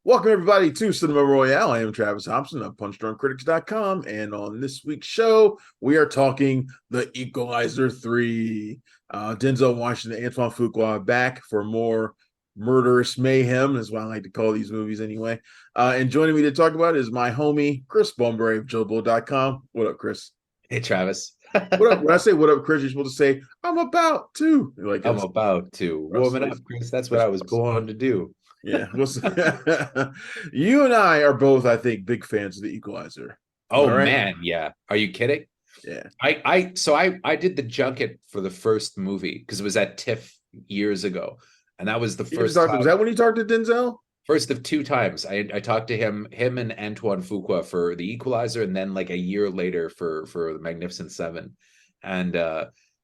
Welcome, everybody, to Cinema Royale. I am Travis Thompson of PunchDrunkCritics.com, and on this week's show, we are talking The Equalizer 3. Denzel Washington, Antoine Fuqua back for more murderous mayhem, is what I like to call these movies anyway. And joining me to talk about it is my homie, Chris Bumbury of JoeBull.com. What up, Chris? Hey, Travis. What up? When I say what up, Chris, you're supposed to say, I'm about to. Like, I'm about to. Warming up, Chris. That's what I was born to do. Yeah. You and I are both, I think, big fans of The Equalizer. Oh, right? Man. Yeah. Are you kidding? Yeah. I did the junket for the first movie because it was at TIFF years ago. And that was the first time. Was that when you talked to Denzel? First of two times. I talked to him and Antoine Fuqua for The Equalizer, and then like a year later for The Magnificent Seven. And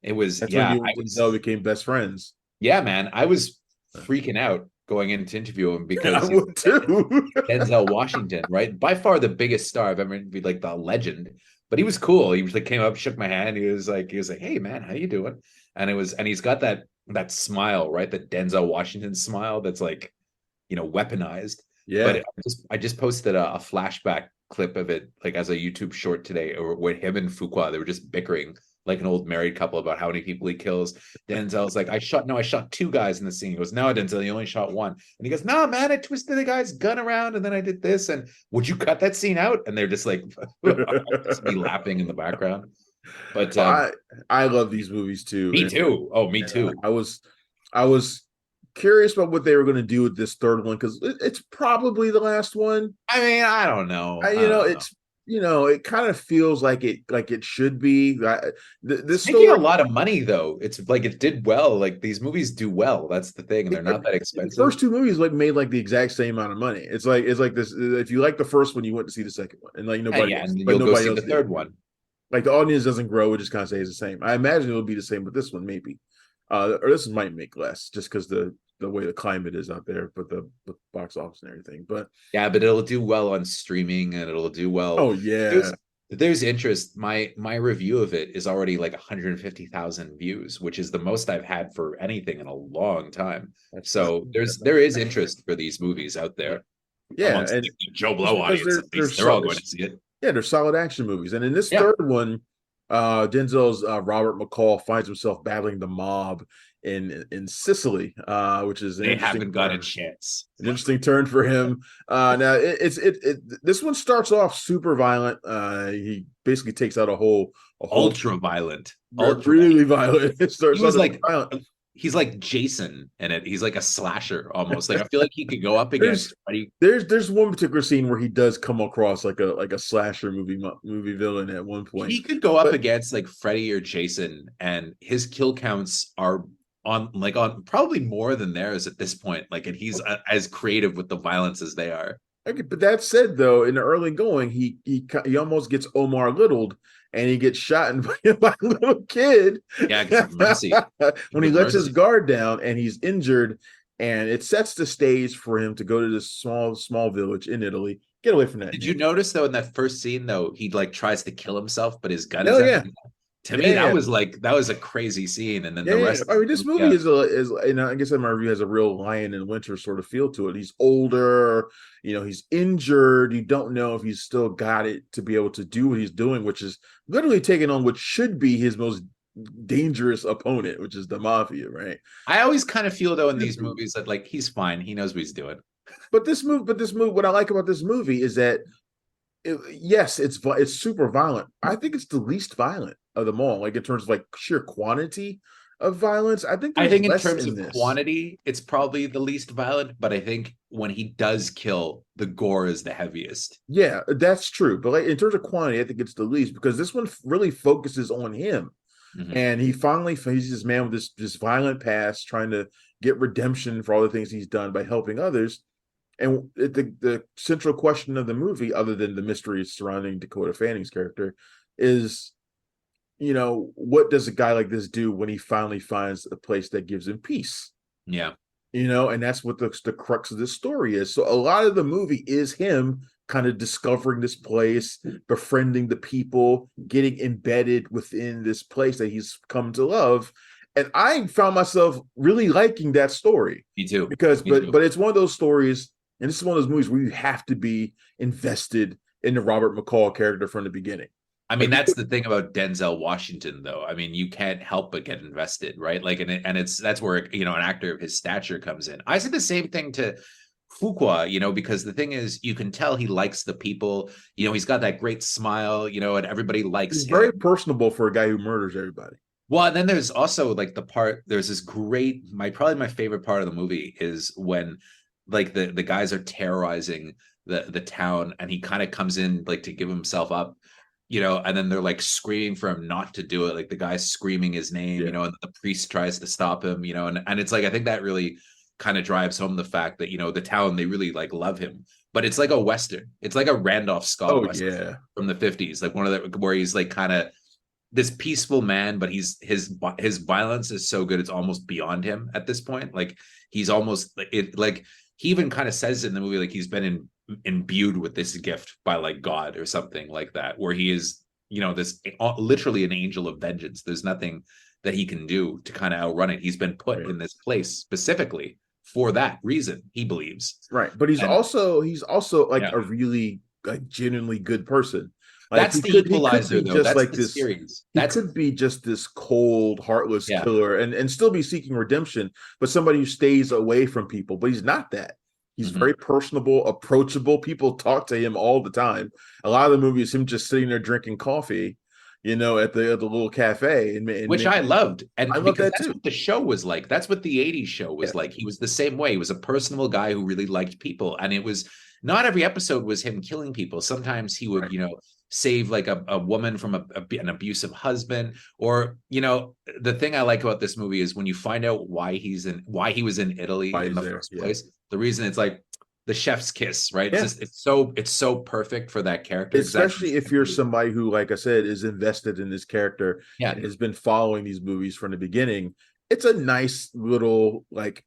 it was when you and Denzel became best friends. Yeah, man. I was freaking out going in to interview him because I would too. Denzel Washington, right? By far the biggest star I've ever interviewed, like the legend. But he was cool. He was like came up, shook my hand. He was like, "Hey man, how you doing?" And he's got that smile, right? That Denzel Washington smile that's like, weaponized. Yeah. But I just posted a flashback clip of it, like as a YouTube short today, where him and Fuqua, they were just bickering like an old married couple about how many people he kills. Denzel's like, I shot two guys in the scene. He goes, no, Denzel, you only shot one. And he goes, no, man, I twisted the guy's gun around and then I did this. And would you cut that scene out? And they're just like, just me laughing in the background. But I love these movies too. Me too. Oh, me too. I was curious about what they were going to do with this third one because it's probably the last one. I mean, I don't know. It kind of feels like it should be. This making a lot of money though. It's like it did well. Like these movies do well. That's the thing, and they're not that expensive. The first two movies made like the exact same amount of money. It's like this. If you like the first one, you went to see the second one, and like nobody, and you'll go see the third one. Like the audience doesn't grow; it just kind of stays the same. I imagine it will be the same with this one, maybe, or this one might make less just because the way the climate is out there, but the box office and everything. But yeah, but it'll do well on streaming and it'll do well. Oh yeah. There's interest. My review of it is already like 150,000 views, which is the most I've had for anything in a long time. So there is interest for these movies out there. Yeah, and the Joe Blow audience, at least, they're all going to see it. Yeah, they're solid action movies. And in this third one, Denzel's Robert McCall finds himself battling the mob in Sicily, which is they haven't got a chance. An interesting turn for him. Now this one starts off super violent. He basically takes out a whole ultra violent, really violent. It starts violent. He's like Jason in it. He's like a slasher almost. Like I feel like he could go up against. There's one particular scene where he does come across like a slasher movie villain at one point. He could go up against like Freddy or Jason, and his kill counts are on probably more than theirs at this point. Like, and he's as creative with the violence as they are. Okay, but that said, though, in the early going, he almost gets Omar Littled, and he gets shot by a little kid. Yeah, mercy. When he lets his guard down and he's injured, and it sets the stage for him to go to this small village in Italy. Get away from that. Did you notice though in that first scene though he like tries to kill himself, but his gun is empty? To me, that was a crazy scene, and then the rest. I mean, this movie is I guess in my review has a real Lion in Winter sort of feel to it. He's older, he's injured. You don't know if he's still got it to be able to do what he's doing, which is literally taking on what should be his most dangerous opponent, which is the mafia, right? I always kind of feel though in these movies that like he's fine, he knows what he's doing. But this movie, what I like about this movie is that it's super violent. I think it's the least violent of them all, like in terms of like sheer quantity of violence. I think in terms of quantity, it's probably the least violent, but I think when he does kill, the gore is the heaviest. Yeah, that's true. But like in terms of quantity, I think it's the least because this one really focuses on him. Mm-hmm. And he's this man with this violent past trying to get redemption for all the things he's done by helping others. And the central question of the movie, other than the mystery surrounding Dakota Fanning's character, is, what does a guy like this do when he finally finds a place that gives him peace? Yeah. And that's what the crux of this story is. So a lot of the movie is him kind of discovering this place, befriending the people, getting embedded within this place that he's come to love. And I found myself really liking that story. Me too. But it's one of those stories And this is one of those movies where you have to be invested in the Robert McCall character from the beginning. I mean, Like, that's the thing about Denzel Washington, though. I mean, you can't help but get invested, right? Like, and it's that's where an actor of his stature comes in. I said the same thing to Fuqua, because the thing is, you can tell he likes the people. He's got that great smile, and everybody likes he's him. very personable for a guy who murders everybody. Well, and then there's also like there's this great, probably my favorite part of the movie is when like the guys are terrorizing the town, and he kind of comes in like to give himself up, and then they're like screaming for him not to do it. Like the guy's screaming his name, Yeah. and the priest tries to stop him, and it's like, I think that really kind of drives home the fact that, the town, they really like love him. But it's like a Western. It's like a Randolph Scott Oh Western yeah. from the 50s. Like one of the, where he's like kind of this peaceful man, but his violence is so good, it's almost beyond him at this point. Like he's almost like he even kind of says in the movie, like he's been imbued with this gift by like God or something like that, where he is, this literally an angel of vengeance. There's nothing that he can do to kind of outrun it. He's been put in this place specifically for that reason, he believes. Right. But he's also like a really like genuinely good person. Like that's the equalizer, though. Just That's like the this series. He could be just this cold, heartless killer and still be seeking redemption, but somebody who stays away from people. But he's not that. He's very personable, approachable. People talk to him all the time. A lot of the movie is him just sitting there drinking coffee, at the little cafe, which I loved, and I love because that that's too. what the show was like. That's what the '80s show was like. He was the same way. He was a personable guy who really liked people, and it was not every episode was him killing people. Sometimes he would, save like a woman from an abusive husband, or the thing I like about this movie is when you find out why he was in Italy in the first place. The reason, it's like the chef's kiss, right? It's so perfect for that character, especially if you're somebody who, like I said, is invested in this character and has been following these movies from the beginning. It's a nice little like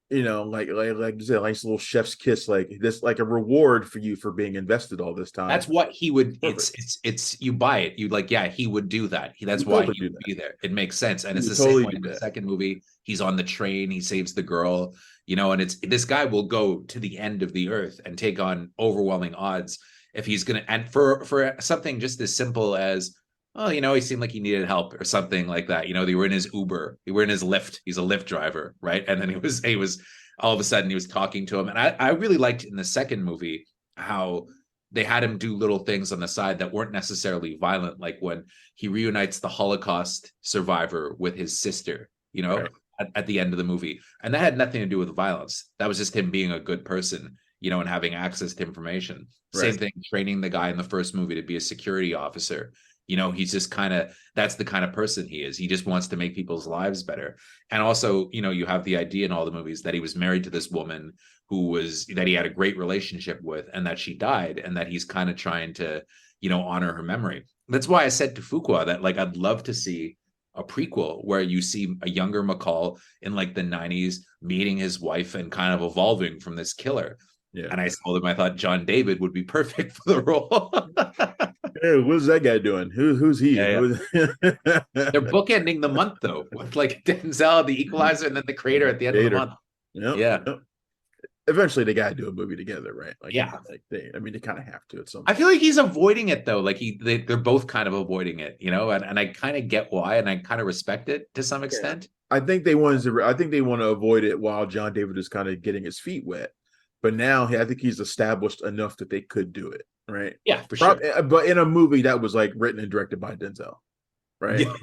you said, a nice little chef's kiss, like this, like a reward for you for being invested all this time. That's what he would. It's you buy it. You like, yeah, he would do that. That's why he would be there. It makes sense, and it's the same way in the second movie. He's on the train. He saves the girl. And it's this guy will go to the end of the earth and take on overwhelming odds if he's gonna. And for something just as simple as, oh, he seemed like he needed help or something like that. They were in his Uber, they were in his Lyft. He's a Lyft driver, right? And then he was all of a sudden he was talking to him. And I really liked in the second movie how they had him do little things on the side that weren't necessarily violent, like when he reunites the Holocaust survivor with his sister, at the end of the movie. And that had nothing to do with violence. That was just him being a good person, and having access to information. Same thing, training the guy in the first movie to be a security officer. He's just that's the kind of person he is. He just wants to make people's lives better. And also, you have the idea in all the movies that he was married to this woman that he had a great relationship with, and that she died, and that he's kind of trying to, honor her memory. That's why I said to Fuqua that, like, I'd love to see a prequel where you see a younger McCall in like the 90s meeting his wife and kind of evolving from this killer. Yeah. And I told him I thought John David would be perfect for the role. Hey, what's that guy doing? Who's he? They're bookending the month though, with like Denzel, the Equalizer, and then the Creator at the end of the month. Yep. Eventually, they got to do a movie together, right? Like, they kind of have to at some point. I feel like he's avoiding it though. Like they're both kind of avoiding it, and I kind of get why, and I kind of respect it to some extent. I think they want to avoid it while John David is kind of getting his feet wet. But now I think he's established enough that they could do it, right? Yeah, for sure. But in a movie that was like written and directed by Denzel, right? Yeah.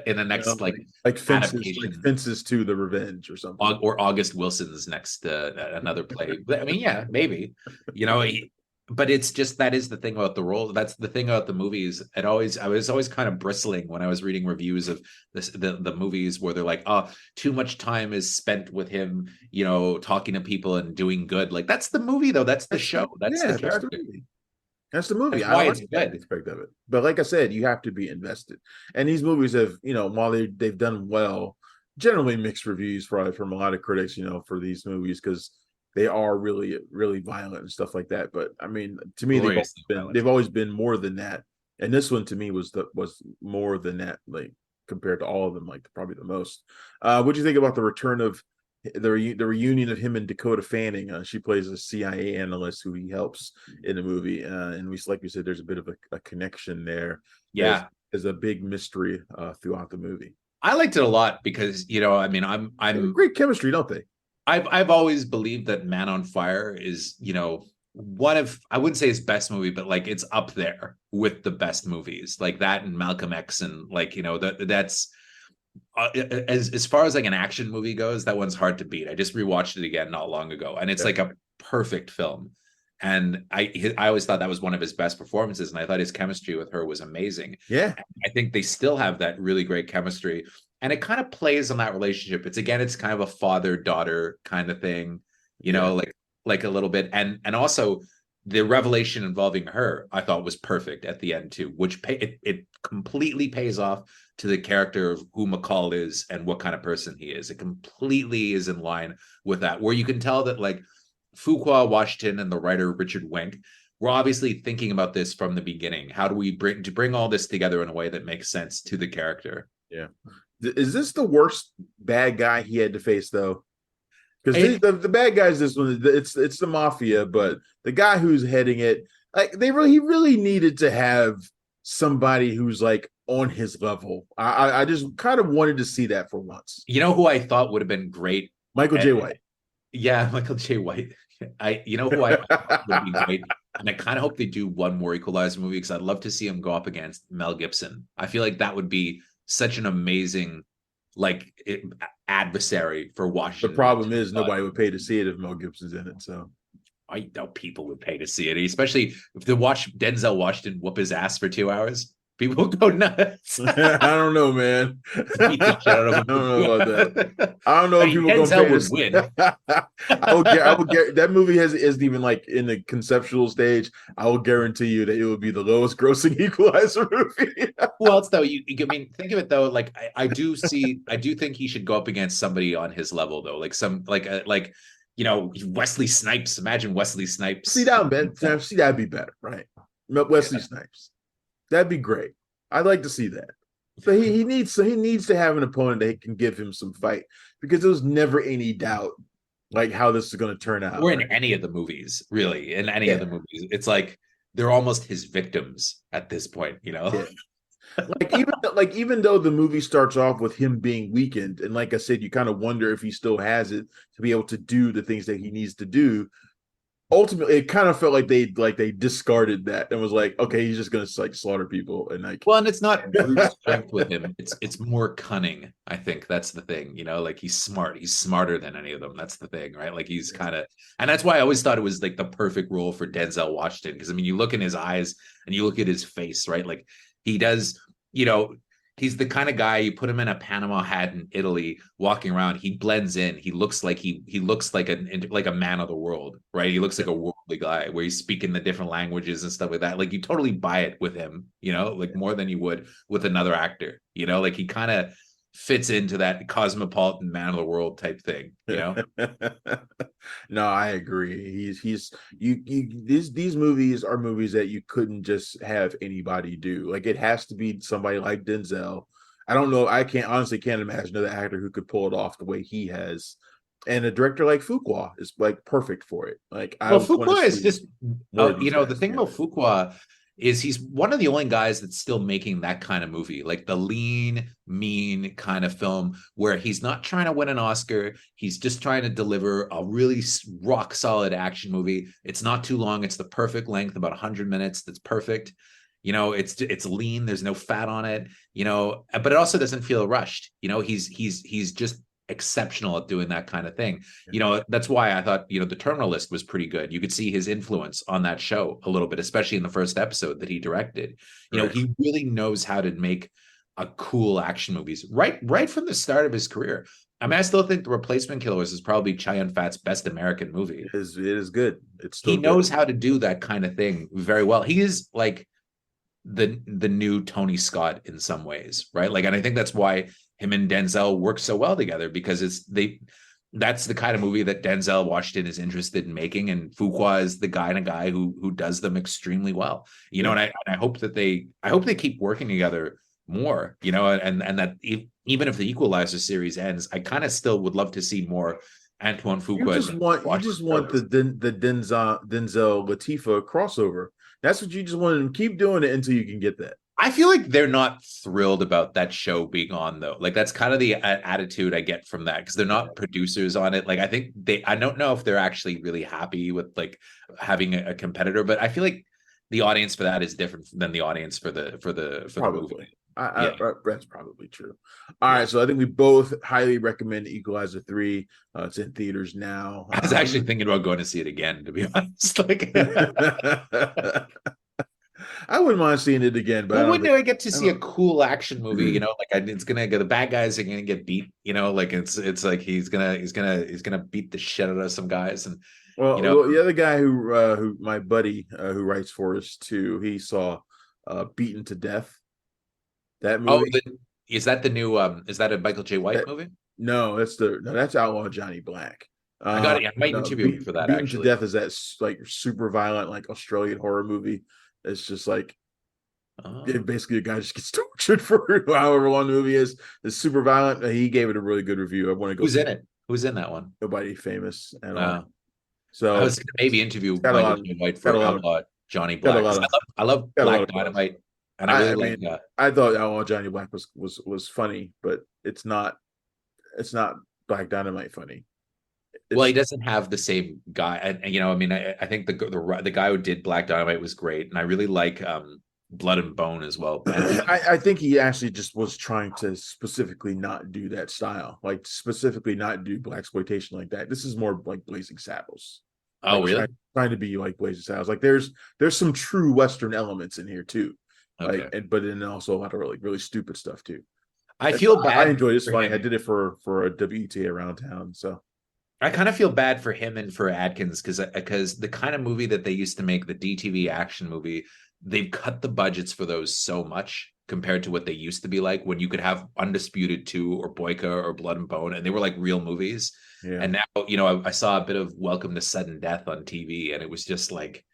In the next like Fences to the Revenge or something, or August Wilson's next another play. I mean, yeah, maybe. But it's just, that is the thing about the role. That's the thing about the movies. I was always kind of bristling when I was reading reviews of the movies where they're like, oh, too much time is spent with him, talking to people and doing good. Like, that's the movie though. That's the show. That's the character. That's the movie. That's why it's good. Aspect of it. But like I said, you have to be invested. And these movies have, while they've done well, generally mixed reviews probably from a lot of critics, for these movies, because they are really, really violent and stuff like that. But I mean, to me, they've always been more than that. And this one to me was more than that, like compared to all of them, like probably the most. What do you think about the return of the reunion of him and Dakota Fanning. She plays a CIA analyst who he helps in the movie, and like we said, there's a bit of a connection there. Yeah, there's a big mystery throughout the movie. I liked it a lot because, I mean, I'm great chemistry, don't they? I've always believed that Man on Fire is, one of, I wouldn't say his best movie, but like it's up there with the best movies, like that and Malcolm X, and like, that's as far as like an action movie goes, that one's hard to beat. I just rewatched it again not long ago, and it's like a perfect film. And I always thought that was one of his best performances, and I thought his chemistry with her was amazing. Yeah, I think they still have that really great chemistry, and it kind of plays on that relationship. It's kind of a father-daughter kind of thing, like a little bit, and also the revelation involving her, I thought was perfect at the end too, which it completely pays off to the character of who McCall is and what kind of person he is. It completely is in line with that, where you can tell that like Fuqua Washington and the writer Richard Wenk were obviously thinking about this from the beginning. How do we bring all this together in a way that makes sense to the character? Yeah. Is this the worst bad guy he had to face though? Because the bad guys, this one, it's the mafia, but the guy who's heading it, like he really needed to have somebody who's like on his level. I just kind of wanted to see that for once. You know who I thought would have been great? Michael J. White. Yeah, Michael J. White. Who I thought would be great, and I kind of hope they do one more Equalizer movie, because I'd love to see him go up against Mel Gibson. I feel like that would be such an amazing adversary for Washington. The problem is nobody would pay to see it if Mel Gibson's in it. So I know people would pay to see it, especially if they watch Denzel Washington whoop his ass for 2 hours. People go nuts. I don't know, man. I don't know about that. I don't know if people Denzel would win. I would get that movie isn't even like in the conceptual stage. I will guarantee you that it would be the lowest grossing Equalizer movie. Who else though? I mean, think of it though. Like I do think he should go up against somebody on his level though, like Wesley Snipes. Imagine Wesley Snipes. See that, man? See, that'd be better, right? Wesley Snipes. That'd be great. I'd like to see that. So he needs to have an opponent that can give him some fight, because there's never any doubt like how this is going to turn out. Or in any of the movies, really. In any of the movies, it's like they're almost his victims at this point, Yeah. Even though the movie starts off with him being weakened, and like I said, you kind of wonder if he still has it to be able to do the things that he needs to do. Ultimately, it kind of felt like they discarded that and was like, okay, he's just gonna like slaughter people, and like, well, and it's not brute strength with him. It's more cunning. I think that's the thing. Like he's smart. He's smarter than any of them. That's the thing, right? Like he's kind of, and that's why I always thought it was like the perfect role for Denzel Washington. Because I mean, you look in his eyes and you look at his face, right? Like he does, he's the kind of guy, you put him in a Panama hat in Italy, walking around, he blends in. He looks like he looks like a man of the world, right? He looks like a worldly guy, where he's speaking the different languages and stuff like that. Like you totally buy it with him, like more than you would with another actor. Like he kind of fits into that cosmopolitan man of the world type thing. No, I agree. These movies are movies that you couldn't just have anybody do. Like it has to be somebody like Denzel. I don't know. I honestly can't imagine another actor who could pull it off the way he has. And a director like Fuqua is like perfect for it. Like, Fuqua is just, the thing about Fuqua is he's one of the only guys that's still making that kind of movie, like the lean, mean kind of film, where he's not trying to win an Oscar. He's just trying to deliver a really rock solid action movie. It's not too long. It's the perfect length, about 100 minutes. That's perfect. It's lean. There's no fat on it, but it also doesn't feel rushed. He's just exceptional at doing that kind of thing. That's why I thought, the Terminal List was pretty good. You could see his influence on that show a little bit, especially in the first episode that he directed. He really knows how to make a cool action movies right from the start of his career. I mean, I still think The Replacement Killers is probably Chow Yun-Fat's best American movie. It is good. He knows how to do that kind of thing very well. He is like the new Tony Scott in some ways, right? Like, and I think that's why him and Denzel work so well together, because that's the kind of movie that Denzel Washington is interested in making, and Fuqua is the guy who does them extremely well. And I hope they keep working together more, and that even if the Equalizer series ends, I kind of still would love to see more Antoine Fuqua. You just want the Denzel Latifah crossover. That's what you just want to keep doing it until you can get that. I feel like they're not thrilled about that show being on, though. Like, that's kind of the attitude I get from that, because they're not producers on it. Like, I think I don't know if they're actually really happy with like having a competitor, but I feel like the audience for that is different than the audience for the movie. That's probably true. All right, so I think we both highly recommend Equalizer 3. It's in theaters now. I was actually thinking about going to see it again, to be honest. Like, I wouldn't mind seeing it again, but when do I get to see a cool action movie? Like, it's gonna get, the bad guys are gonna get beat. Like it's like he's gonna beat the shit out of some guys. And well, the other guy who my buddy who writes for us too, he saw Beaten to Death. That movie. Is that the new? Is that a Michael J. White movie? No, that's Outlaw Johnny Black. I got it. I might interview you for that. Beaten to Death is that like super violent, like Australian horror movie. It's just like basically a guy just gets tortured for however long the movie is. It's super violent. He gave it a really good review. I want to go. Who's in it? Who's in that one? Nobody famous at all. So I was going to maybe interview Michael J. White for Outlaw Johnny Black. I love Black Dynamite. And I thought Outlaw Johnny Black was funny, but it's not Black Dynamite funny. Well, he doesn't have the same guy, and I think the guy who did Black Dynamite was great, and I really like Blood and Bone as well. I think he actually just was trying to specifically not do that style, like specifically not do blaxploitation like that. This is more like Blazing Saddles. Oh, like really? Trying to be like Blazing Saddles. Like there's some true Western elements in here too. Okay. Like, but then also a lot of really stupid stuff too. I feel bad. I enjoyed this funny. I did it for a WTA around town, so I kind of feel bad for him and for Adkins because the kind of movie that they used to make, the DTV action movie, they've cut the budgets for those so much compared to what they used to be like, when you could have Undisputed 2 or Boyka or Blood and Bone, and they were like real movies. Yeah. And now, I saw a bit of Welcome to Sudden Death on TV, and it was just like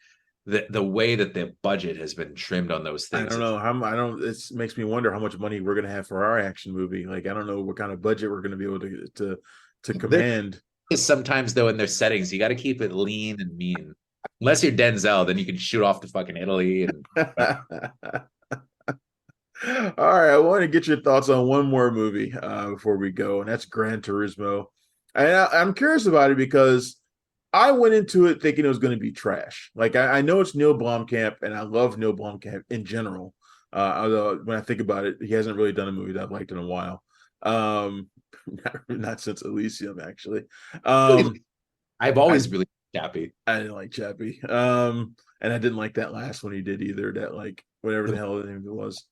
the way that the budget has been trimmed on those things. I don't know. It makes me wonder how much money we're gonna have for our action movie. Like, I don't know what kind of budget we're gonna be able to command. Sometimes though, in their settings, you got to keep it lean and mean. Unless you're Denzel, then you can shoot off to fucking Italy. All right, I want to get your thoughts on one more movie before we go, and that's Gran Turismo. And I'm curious about it because I went into it thinking it was going to be trash. Like, I know it's Neil Blomkamp, and I love Neil Blomkamp in general. Although when I think about it, he hasn't really done a movie that I've liked in a while. Not since Elysium, actually. I've always really Chappie. I didn't like Chappie. And I didn't like that last one he did either. That, like, whatever the hell the name it was.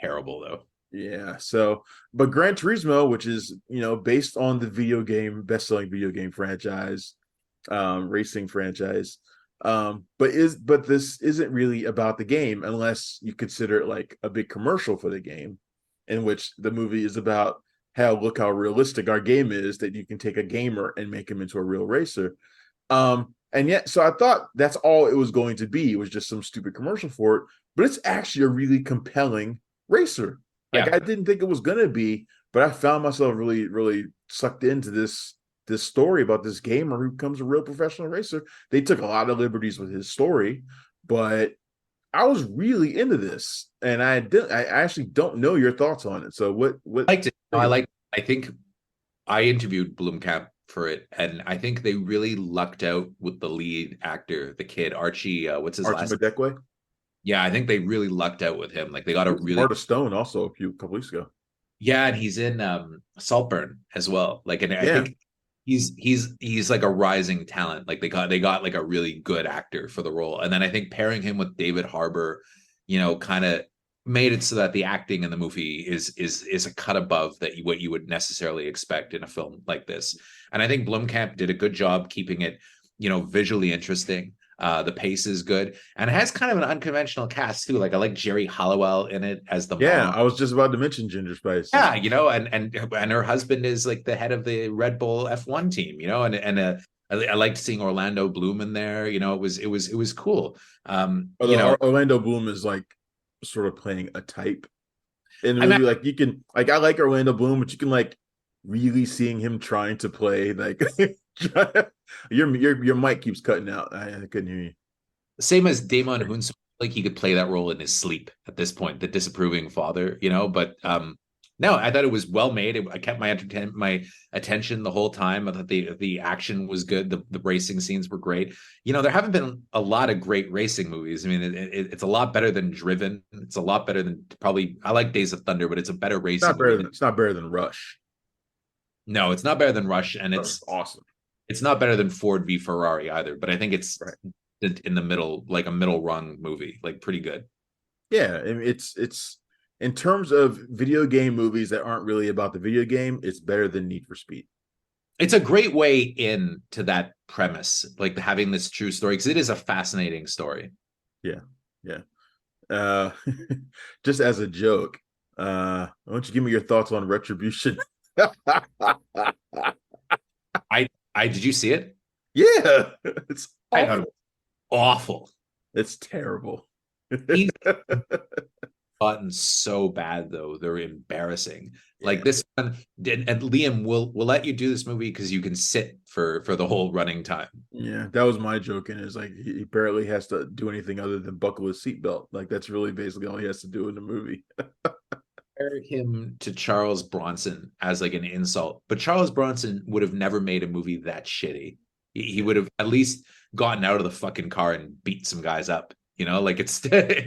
Terrible though. Yeah. So, but Gran Turismo, which is based on the best-selling video game franchise, racing franchise, but this isn't really about the game unless you consider it like a big commercial for the game, in which the movie is about look how realistic our game is, that you can take a gamer and make him into a real racer. And yet, so I thought that's all it was going to be. It was just some stupid commercial for it, but it's actually a really compelling racer. Like, I didn't think it was going to be, but I found myself really, really sucked into this story about this gamer who becomes a real professional racer. They took a lot of liberties with his story, but I was really into this, and I actually don't know your thoughts on it. So what I liked it. I think I interviewed Blomkamp for it, and I think they really lucked out with the lead actor, the kid Archie. What's his last name? Yeah, I think they really lucked out with him. Like, they got a really part of Stone also a couple weeks ago. Yeah, and he's in Saltburn as well. Like, and I think he's like a rising talent. Like, they got like a really good actor for the role, and then I think pairing him with David Harbour, kind of made it so that the acting in the movie is a cut above what you would necessarily expect in a film like this. And I think Blomkamp did a good job keeping it, visually interesting. The pace is good, and it has kind of an unconventional cast too. Like, I like Jerry Halliwell in it as the mom. I was just about to mention Ginger Spice. Yeah, and her husband is like the head of the Red Bull F1 team. I liked seeing Orlando Bloom in there. It was cool. Orlando Bloom is like sort of playing a type. in the I'm movie, like you can like I like Orlando Bloom, but you can like really seeing him trying to play like your mic keeps cutting out. I couldn't hear you. same as Damon Hunsu, like he could play that role in his sleep at this point, the disapproving father, you know. But no, I thought it was well made. I kept my attention the whole time. I thought the action was good. The racing scenes were great. You know, there haven't been a lot of great racing movies. I mean, it's a lot better than Driven. It's a lot better than probably I like Days of Thunder, but it's a better racing movie. It's not better than Rush. No, it's not better than Rush, and Rush is awesome. it's not better than Ford v Ferrari either. But I think it's Right. in the middle, like a middle rung movie, like pretty good. Yeah, I mean, it's in terms of video game movies that aren't really about the video game, it's better than Need for Speed. It's a great way in to that premise, like having this true story, because it is a fascinating story. Yeah, yeah. Uh, just as a joke, why don't you give me your thoughts on Retribution? I did you see it? Yeah, it's I thought it was awful. It's terrible. He's gotten so bad though; they're embarrassing. Like Yeah. this one, and Liam will let you do this movie because you can sit for the whole running time. Yeah, that was my joke, and it's like he barely has to do anything other than buckle his seatbelt. Like that's really basically all he has to do in the movie. Compare him to Charles Bronson as like an insult, but Charles Bronson would have never made a movie that shitty. He would have at least gotten out of the fucking car and beat some guys up. You know, like it's Yeah.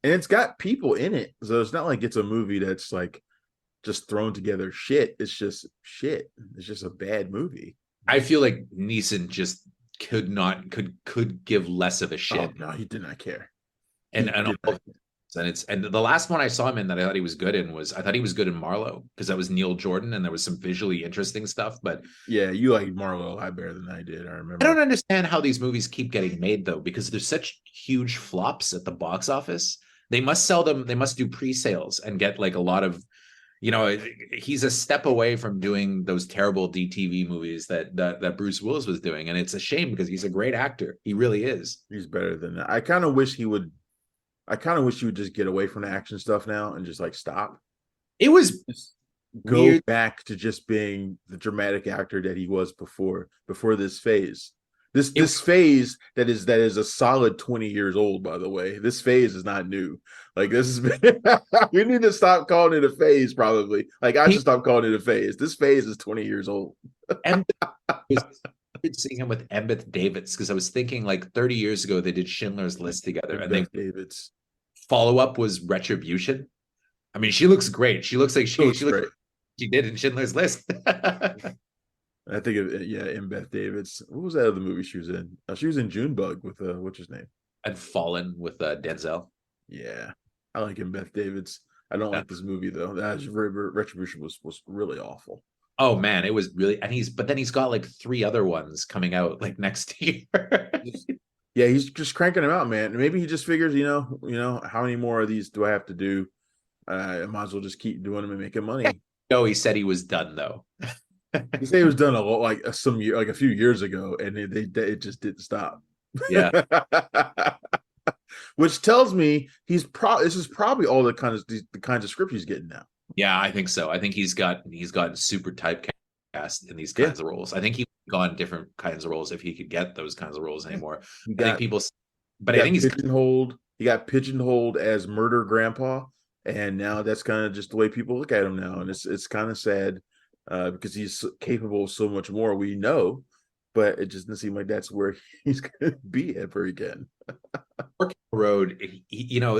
And it's got people in it, so it's not like it's a movie that's like just thrown together shit. It's just shit. It's just a bad movie. I feel like Neeson just could give less of a shit. Oh no, he did not care. and He and did all, not care. and the last one I saw him in that I thought he was good in was I thought he was good in Marlowe because that was Neil Jordan and there was some visually interesting stuff. But Yeah, you like Marlowe a lot better than I did. I I remember. don't understand how these movies keep getting made though, because there's such huge flops at the box office. They must sell them. They must do pre-sales and get like a lot of, you know, he's a step away from doing those terrible DTV movies that Bruce Willis was doing, and it's a shame because he's a great actor. He really is. He's better than that. I kind of wish he would. I kind of wish he would just get away from the action stuff now and just like stop. It was Just go weird. back to just being the dramatic actor that he was before this phase. This phase that is a solid 20 years old, by the way. This phase is not new. Like this is we need to stop calling it a phase, probably. Like I should stop calling it a phase. This phase is 20 years old. And seeing him with Embeth Davidtz because I was thinking like 30 years ago they did Schindler's List together, and they David's follow up was Retribution. I mean, she looks great. She looks like she looks great. She did in Schindler's List. I think of yeah, in Beth David's. What was that other movie she was in? She was in Junebug with what's his name? And Fallen with Denzel. Yeah, I like in Beth David's. I don't like this movie though. Retribution was really awful. Oh man, it was really, and he's got like 3 other ones coming out like next year. Yeah, he's just cranking them out, man. Maybe he just figures, you know, how many more of these do I have to do? I might as well just keep doing them and making money. No, he said he was done though. He said he was done a few years ago, and it just didn't stop. Yeah. Which tells me this is probably all the kinds of script he's getting now. Yeah, I think so. I think he's gotten super typecast in these kinds of roles. I think he's gone different kinds of roles if he could get those kinds of roles anymore. I think people, but I think he's pigeonholed. He got pigeonholed as murder grandpa, and now that's kind of just the way people look at him now, and it's kind of sad because he's capable of so much more. We know, but it just doesn't seem like that's where he's going to be ever again. Road, you know,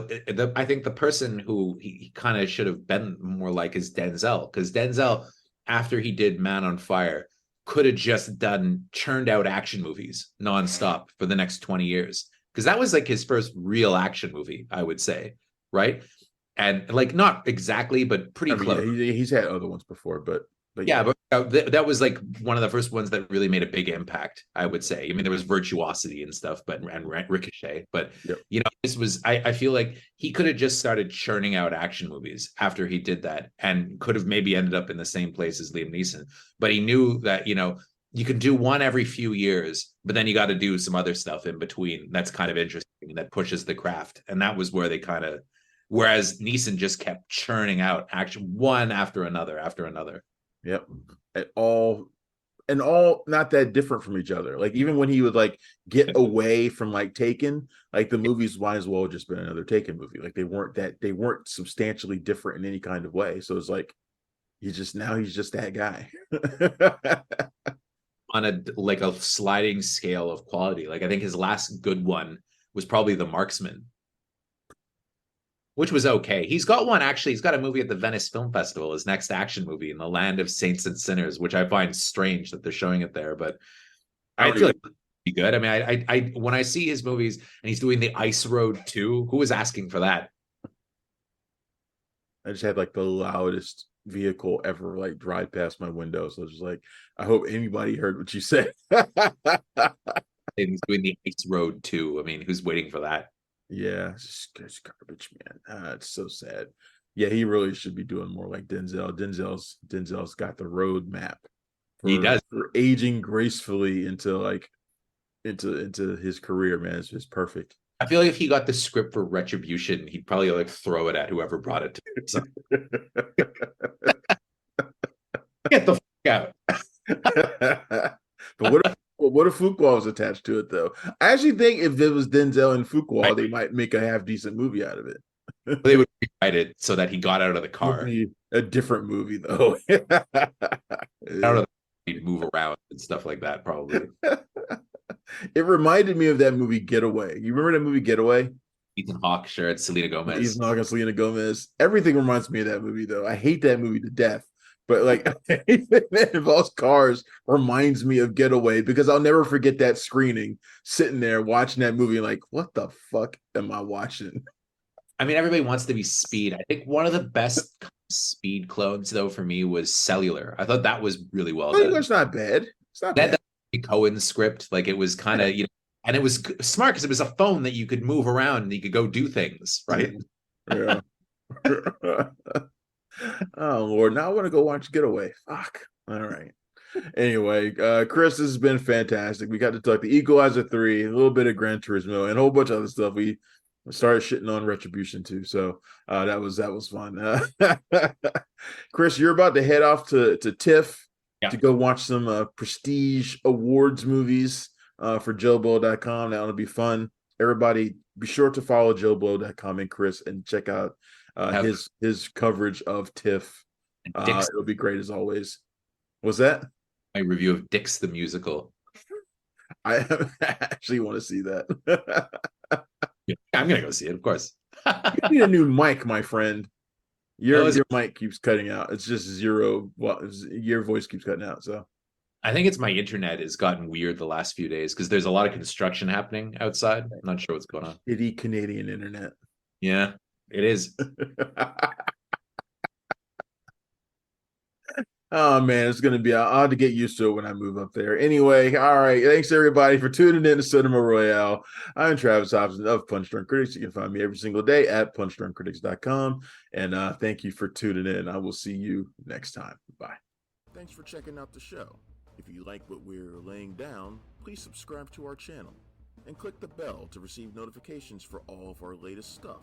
I think the person who he kind of should have been more like is Denzel, because Denzel, after he did Man on Fire, could have just churned out action movies nonstop for the next 20 years, because that was like his first real action movie, I would say, right? And like not exactly, but pretty close. Yeah, he's had other ones before, but yeah, but that was like one of the first ones that really made a big impact, I would say. I mean, there was Virtuosity and stuff, and Ricochet, but you know, this was I feel like he could have just started churning out action movies after he did that, and could have maybe ended up in the same place as Liam Neeson. But he knew that, you know, you can do one every few years, but then you got to do some other stuff in between that's kind of interesting and that pushes the craft. And that was where they kind of Whereas Neeson just kept churning out action one after another after another. Yep. And all not that different from each other. Like even when he would like get away from like Taken, like the movies might as well have just been another Taken movie. Like they weren't substantially different in any kind of way. So it's like he's just that guy. On a sliding scale of quality. Like I think his last good one was probably The Marksman, which was okay. He's got a movie at the Venice Film Festival, his next action movie, In the Land of Saints and Sinners, which I find strange that they're showing it there, but I feel like it'd be good. I mean, I when I see his movies and he's doing the Ice Road 2, who was asking for that? I just had like the loudest vehicle ever like drive past my window. So I was just like, I hope anybody heard what you said. And he's doing the Ice Road 2. I mean, who's waiting for that? Yeah, it's garbage, man. It's so sad. Yeah, he really should be doing more like Denzel. Denzel's got the road map. He does. For aging gracefully into his career, man. It's just perfect. I feel like if he got the script for Retribution, he'd probably like throw it at whoever brought it to him. So, get the fuck out. But what if Fuqua was attached to it, though? I actually think if it was Denzel and Fuqua, they might make a half decent movie out of it. They would rewrite it so that he got out of the car. A different movie, though. Out of he'd move around and stuff like that, probably. It reminded me of that movie Getaway. You remember that movie Getaway? Ethan Hawke, sure, it's Selena Gomez. Ethan Hawke and Selena Gomez. Everything reminds me of that movie, though. I hate that movie to death. But like that involves cars reminds me of Getaway because I'll never forget that screening, sitting there watching that movie, like, what the fuck am I watching? I mean, everybody wants to be Speed. I think one of the best Speed clones, though, for me was Cellular. I thought that was really well done. It's not bad. It's not bad. Cohen's script, like it was kind of, and it was smart because it was a phone that you could move around and you could go do things, right? Yeah. Oh Lord, now I want to go watch Getaway. Fuck. All right. Anyway, Chris, this has been fantastic. We got to talk the Equalizer 3, a little bit of Gran Turismo, and a whole bunch of other stuff. We started shitting on Retribution too, so that was fun. Chris, you're about to head off to TIFF to go watch some prestige awards movies for JoeBlow.com. That'll be fun. Everybody, be sure to follow JoeBlow.com and Chris and check out his coverage of TIFF. It'll be great as always. What's that? My review of Dix the Musical. I actually want to see that. I'm gonna go see it, of course. You need a new mic, my friend. Your mic keeps cutting out. It's just zero. Well, your voice keeps cutting out. So I think it's my internet has gotten weird the last few days because there's a lot of construction happening outside. I'm not sure what's going on. Shitty Canadian internet. Yeah, it is. Oh man, it's gonna be. I'll have to get used to it when I move up there. Anyway, all right. Thanks everybody for tuning in to Cinema Royale. I'm Travis Hobson of Punch Drunk Critics. You can find me every single day at punchdrunkcritics.com. And thank you for tuning in. I will see you next time. Bye. Thanks for checking out the show. If you like what we're laying down, please subscribe to our channel and click the bell to receive notifications for all of our latest stuff.